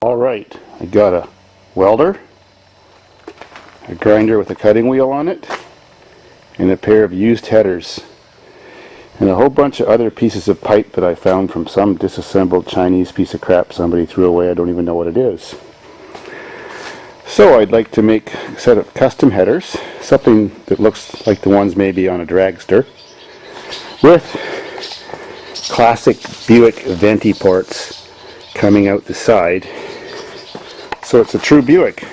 Alright, I got a welder, a grinder with a cutting wheel on it, and a pair of used headers, and a whole bunch of other pieces of pipe that I found from some disassembled Chinese piece of crap somebody threw away. I don't even know what it is. So I'd like to make a set of custom headers, something that looks like the ones maybe on a dragster, with classic Buick venti ports coming out the side. So it's a true Buick,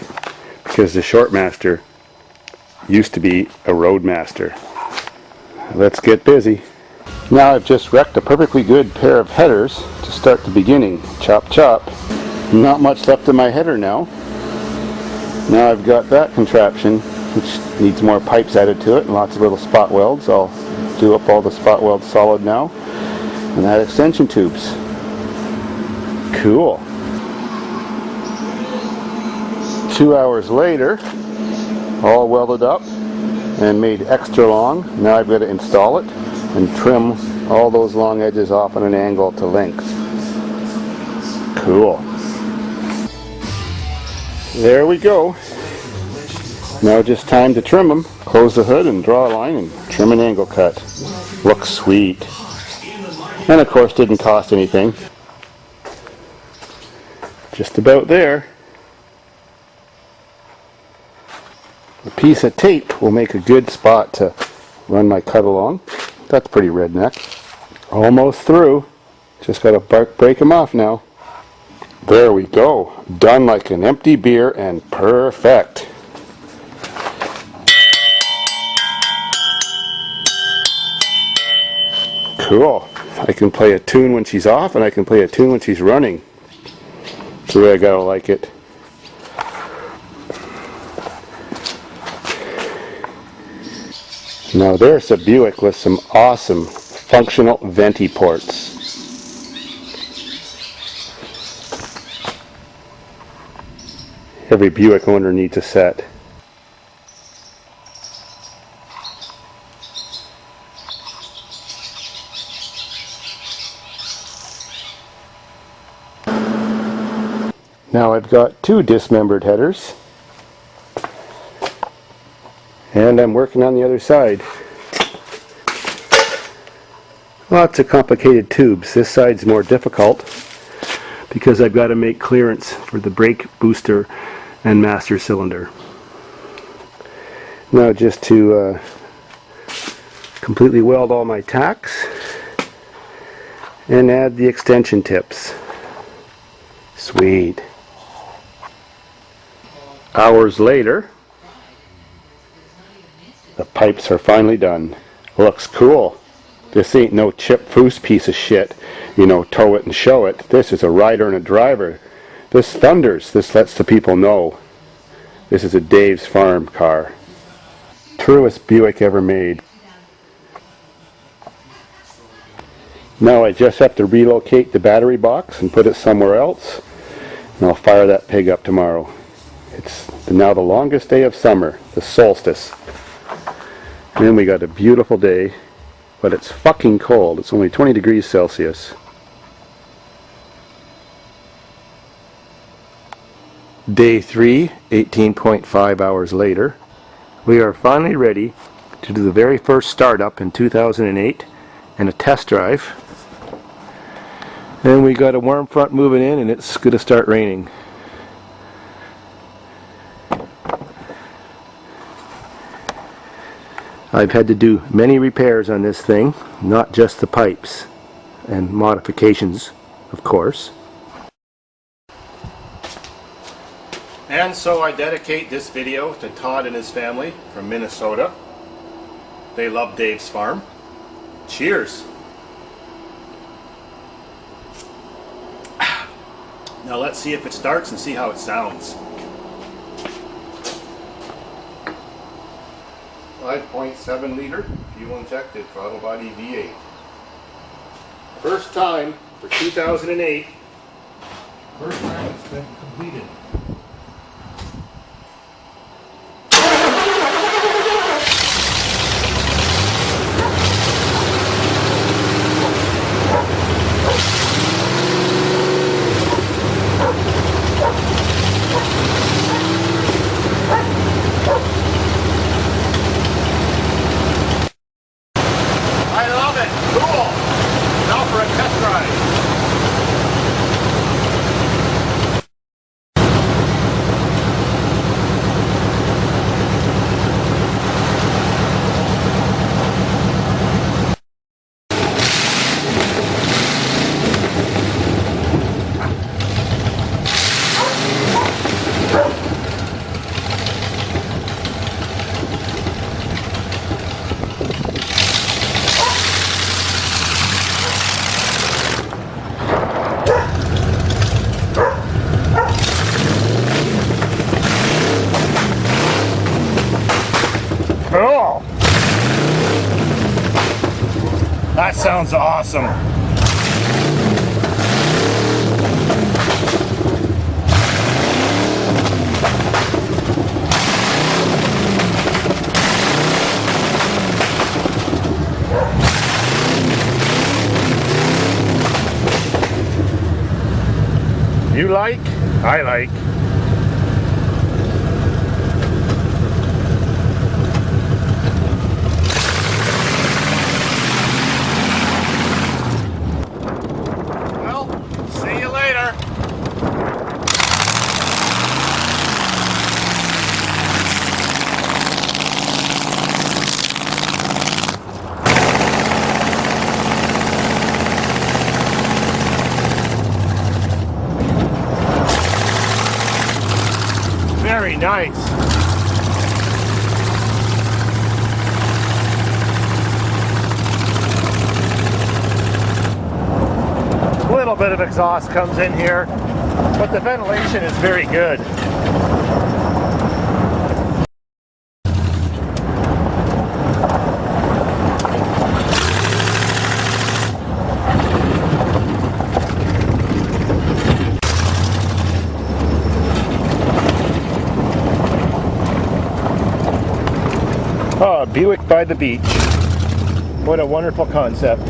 because the Shortmaster used to be a Roadmaster. Let's get busy. Now I've just wrecked a perfectly good pair of headers to start the beginning. Chop chop. Not much left of my header now. Now I've got that contraption, which needs more pipes added to it and lots of little spot welds. I'll do up all the spot welds solid now and add extension tubes. Cool. 2 hours later, all welded up and made extra long. Now I've got to install it and trim all those long edges off at an angle to length. Cool. There we go. Now just time to trim them. Close the hood and draw a line and trim an angle cut. Looks sweet. And of course didn't cost anything. Just about there. A piece of tape will make a good spot to run my cut along. That's pretty redneck. Almost through. Just got to break them off now. There we go. Done like an empty beer and perfect. Cool. I can play a tune when she's off and I can play a tune when she's running. That's the way I gotta like it. Now there's a Buick with some awesome functional venti ports. Every Buick owner needs a set. Now I've got 2 dismembered headers. And I'm working on the other side. Lots of complicated tubes. This side's more difficult because I've got to make clearance for the brake booster and master cylinder. Now just to completely weld all my tacks and add the extension tips. Sweet. Hours later, the pipes are finally done. Looks cool. This ain't no chip foose piece of shit, you know, tow it and show it. This is a rider and a driver. This thunders. This lets the people know. This is a Davidsfarm car. Truest Buick ever made. Now I just have to relocate the battery box and put it somewhere else, and I'll fire that pig up tomorrow. It's now the longest day of summer, the solstice. And then we got a beautiful day, but it's fucking cold. It's only 20 degrees Celsius. Day 3, 18.5 hours later. We are finally ready to do the very first startup in 2008 and a test drive. And we got a warm front moving in and it's going to start raining. I've had to do many repairs on this thing, not just the pipes, and modifications, of course. And so I dedicate this video to Todd and his family from Minnesota. They love Davidsfarm. Cheers! Now let's see if it starts and see how it sounds. 5.7 liter, fuel injected, throttle body V8. First time for 2008. First time it's been completed. Sounds awesome. You like? I like. Well, see you later. Very nice. A little bit of exhaust comes in here, but the ventilation is very good. Oh, Buick by the beach. What a wonderful concept.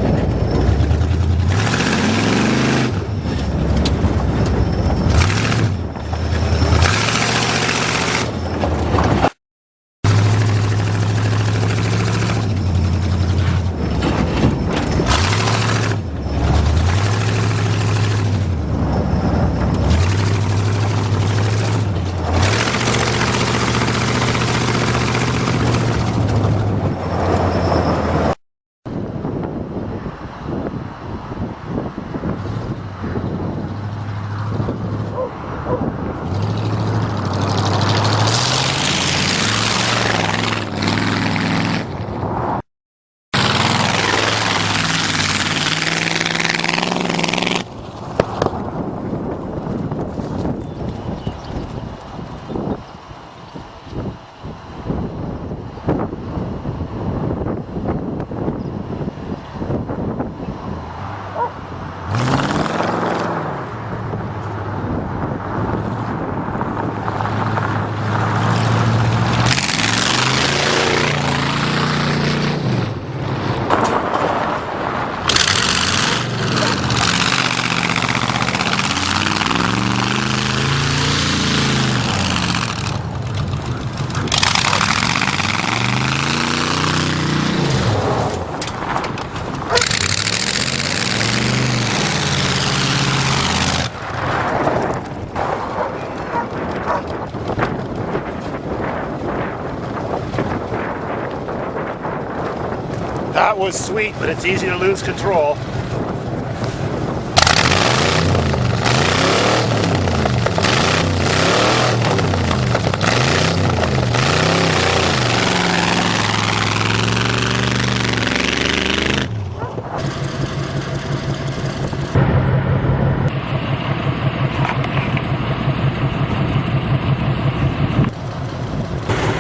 That was sweet, but it's easy to lose control.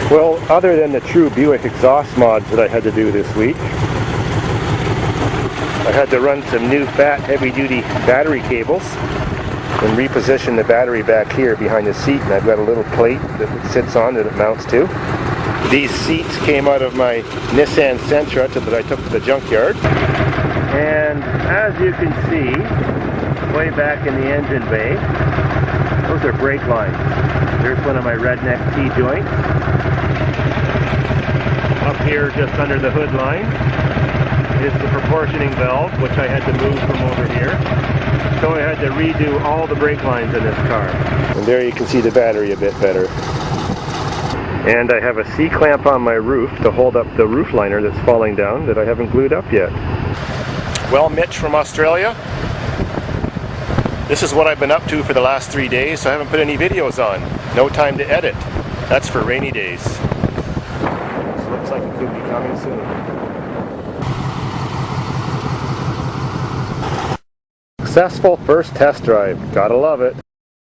Well, other than the true Buick exhaust mods that I had to do this week, I had to run some new fat heavy-duty battery cables and reposition the battery back here behind the seat, and I've got a little plate that it sits on that it mounts to. These seats came out of my Nissan Sentra that I took to the junkyard, and as you can see, way back in the engine bay, those are brake lines. There's one of my redneck T-joints. Up here, just under the hood line, is the proportioning valve, which I had to move from over here. So I had to redo all the brake lines in this car. And there you can see the battery a bit better. And I have a C-clamp on my roof to hold up the roof liner that's falling down that I haven't glued up yet. Well, Mitch from Australia, this is what I've been up to for the last 3 days, so I haven't put any videos on. No time to edit. That's for rainy days. This looks like it could be coming soon. Successful first test drive. Gotta love it.